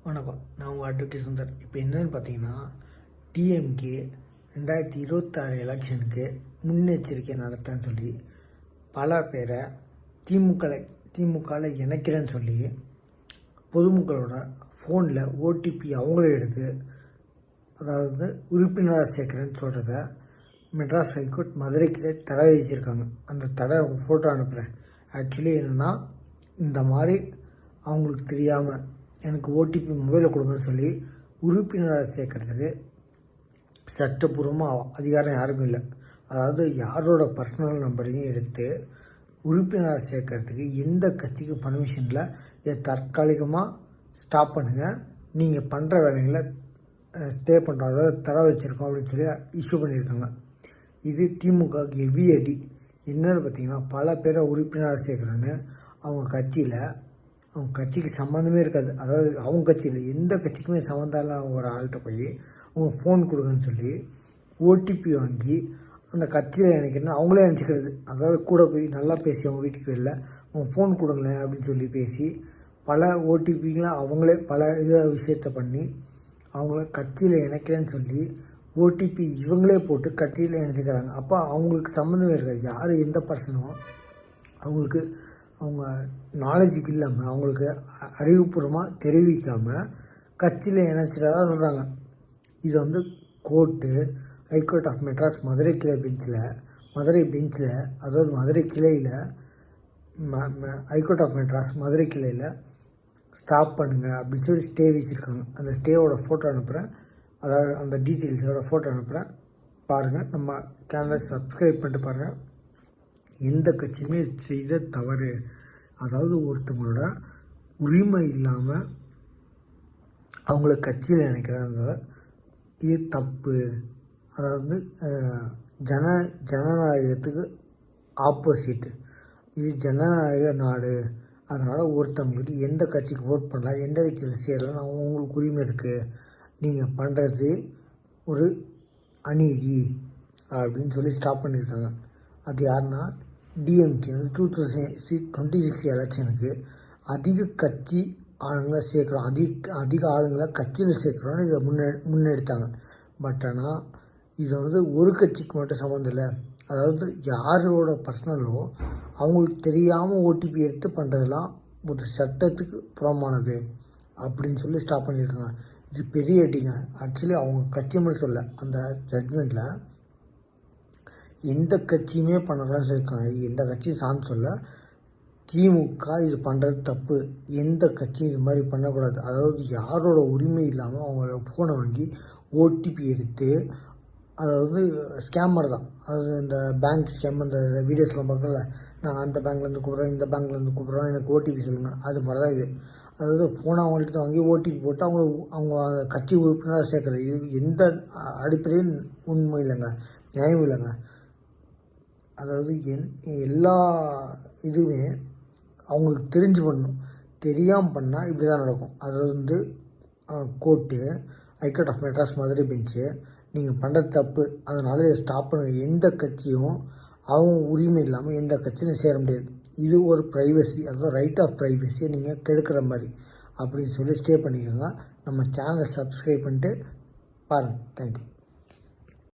வணக்கம். நான் உங்கள் அட்வொகேட் சுந்தர். இப்போ என்னென்னு பார்த்தீங்கன்னா, டிஎம்கே 2026 எலெக்ஷனுக்கு முன்னெச்சரிக்கை நடத்தன்னு சொல்லி பல பேரை திமுகவில் இணைக்கிறேன்னு சொல்லி பொதுமக்களோட ஃபோனில் ஓடிபி அவங்களே எடுத்து, அதாவது உறுப்பினராக சேர்க்குறேன்னு சொல்கிறத மெட்ராஸ் ஹைகோர்ட் மதுரை கிளை தடை வச்சுருக்காங்க. அந்த தடை ஃபோட்டோ அனுப்புகிறேன். ஆக்சுவலி என்னென்னா, இந்த மாதிரி அவங்களுக்கு தெரியாமல் எனக்கு ஓடிபி மொபைலில் கொடுங்கன்னு சொல்லி உறுப்பினராக சேர்க்குறதுக்கு சட்டப்பூர்வமாக அதிகாரம் யாருக்கும் இல்லை. அதாவது யாரோட பர்சனல் நம்பரையும் எடுத்து உறுப்பினராக சேர்க்கறதுக்கு எந்த கட்சிக்கு பர்மிஷனில் இதை தற்காலிகமாக ஸ்டாப் பண்ணுங்கள், நீங்கள் பண்ணுற வேலைகளை ஸ்டே பண்ணுறோம், அதாவது தர வச்சுருக்கோம் அப்படின்னு சொல்லி இஷ்யூ பண்ணியிருக்காங்க. இது திமுகவுக்கு ஹெவி அடி. என்னென்னு பார்த்தீங்கன்னா, பல பேரை உறுப்பினராக சேர்க்குறேன்னு அவங்க கட்சிக்கு சம்மந்தமே இருக்காது. அதாவது அவங்க கட்சியில் எந்த கட்சிக்குமே சம்மந்தம் இல்லை. ஒரு ஆள்கிட்ட போய் அவங்க ஃபோன் கொடுங்கன்னு சொல்லி ஓடிபி வாங்கி அந்த கட்சியில் நினைக்கிறேன்னா அவங்களே நினச்சிக்கிறது. அதாவது கூட போய் நல்லா பேசி அவங்க வீட்டுக்கு வெளில அவங்க ஃபோன் கொடுங்களேன் அப்படின்னு சொல்லி பேசி பல ஓடிபிங்களாம் அவங்களே பல விஷயத்த பண்ணி அவங்கள கட்சியில் இணைக்கிறேன்னு சொல்லி ஓடிபி இவங்களே போட்டு கட்சியில் இணைச்சிக்கிறாங்க. அப்போ அவங்களுக்கு சம்மந்தமே இருக்காது. யார் எந்த பர்சனும் அவங்களுக்கு அவங்க நாலேஜுக்கு இல்லாமல் அவங்களுக்கு அறிவுபூர்வமாக தெரிவிக்காமல் கட்சியில் இணைச்சிட்டதாக சொல்கிறாங்க. இது வந்து court high court of Madras Madurai பெஞ்சில் அதாவது மதுரை கிளையில் ஹைகோர்ட் ஆஃப் மெட்ராஸ் மதுரை கிளையில் ஸ்டாப் பண்ணுங்கள் அப்படின்னு சொல்லி ஸ்டே வச்சுருக்காங்க. அந்த ஸ்டேவோட ஃபோட்டோ அனுப்புகிறேன். அதாவது அந்த டீட்டெயில்ஸோட ஃபோட்டோ அனுப்புகிறேன். பாருங்கள், நம்ம சேனலை சப்ஸ்கிரைப் பண்ணிட்டு பாருங்கள். எந்த கட்சியுமே செய்த தவறு, அதாவது ஒருத்தவங்களோட உரிமை இல்லாமல் அவங்கள கட்சியில் நினைக்கிறாங்க, இது தப்பு. அதாவது ஜனநாயகத்துக்கு ஆப்போசிட்டு. இது ஜனநாயக நாடு. அதனால் ஒருத்தவங்களுக்கு எந்த கட்சிக்கு ஓட் பண்ணலாம், எந்த கட்சியில் சேரலாம், அவங்களுக்கு உரிமை இருக்குது. நீங்கள் பண்ணுறது ஒரு அநீதி அப்படின்னு சொல்லி ஸ்டாப் பண்ணியிருக்காங்க. அது யாருன்னா டிஎம்கே வந்து 2026 எலெக்ஷனுக்கு அதிக கட்சி ஆளுங்களை சேர்க்குறோம், அதிக ஆளுங்களை கட்சியில் சேர்க்குறோன்னு இதை முன்னெடுத்தாங்க. பட் ஆனால் இது வந்து ஒரு கட்சிக்கு மட்டும் சம்மந்தம் இல்லை. அதாவது யாரோட பர்சனலோ அவங்களுக்கு தெரியாமல் ஓடிபி எடுத்து பண்ணுறதெல்லாம் ஒரு சட்டத்துக்கு புறமானது அப்படின்னு சொல்லி ஸ்டாப் பண்ணியிருக்காங்க. இது பெரிய அடிங்க. ஆக்சுவலி அவங்க கட்சி மட்டும் சொல்ல, அந்த ஜட்மெண்ட்டில் எந்த கட்சியுமே பண்ணக்கூடாதுன்னு சொல்லியிருக்காங்க. எந்த கட்சியும் சார்ந்து சொல்ல, திமுக இது பண்ணுறது தப்பு, எந்த கட்சியும் இது மாதிரி பண்ணக்கூடாது. அதாவது யாரோட உரிமை இல்லாமல் அவங்களோட ஃபோனை வாங்கி ஓடிபி எடுத்து, அதாவது ஸ்கேமர் தான். அது இந்த பேங்க் ஸ்கேம், அந்த வீடியோஸ்லாம் பார்க்கல, நாங்கள் அந்த பேங்க்லேருந்து கூப்பிட்றோம், இந்த பேங்க்லேருந்து கூப்பிட்றோம், எனக்கு ஓடிபி சொல்லுங்கள், அது மாதிரி தான் இது. அதாவது ஃபோனை அவங்கள்ட்ட வாங்கி ஓடிபி போட்டு அவங்க கட்சி உறுப்பினராக சேர்க்குறது. இது எந்த அடிப்படையும் உண்மை இல்லைங்க, நியாயம் இல்லைங்க. அதாவது எல்லா இதுவுமே அவங்களுக்கு தெரிஞ்சு பண்ணணும். தெரியாமல் பண்ணால் இப்படி தான் நடக்கும். அதாவது வந்து court high court of Madras Madurai bench நீங்கள் பண்ணுறது தப்பு, அதனால இதை ஸ்டாப் பண்ணுங்கள். எந்த கட்சியும் அவங்க உரிமை இல்லாமல் எந்த கட்சியும் சேர முடியாது. இது ஒரு ப்ரைவசி, அதாவது ரைட் ஆஃப் ப்ரைவசியை நீங்கள் கெடுக்கிற மாதிரி அப்படின்னு சொல்லி ஸ்டே பண்ணிக்கோங்க. நம்ம சேனலை சப்ஸ்கிரைப் பண்ணிட்டு பாருங்கள். தேங்க்யூ.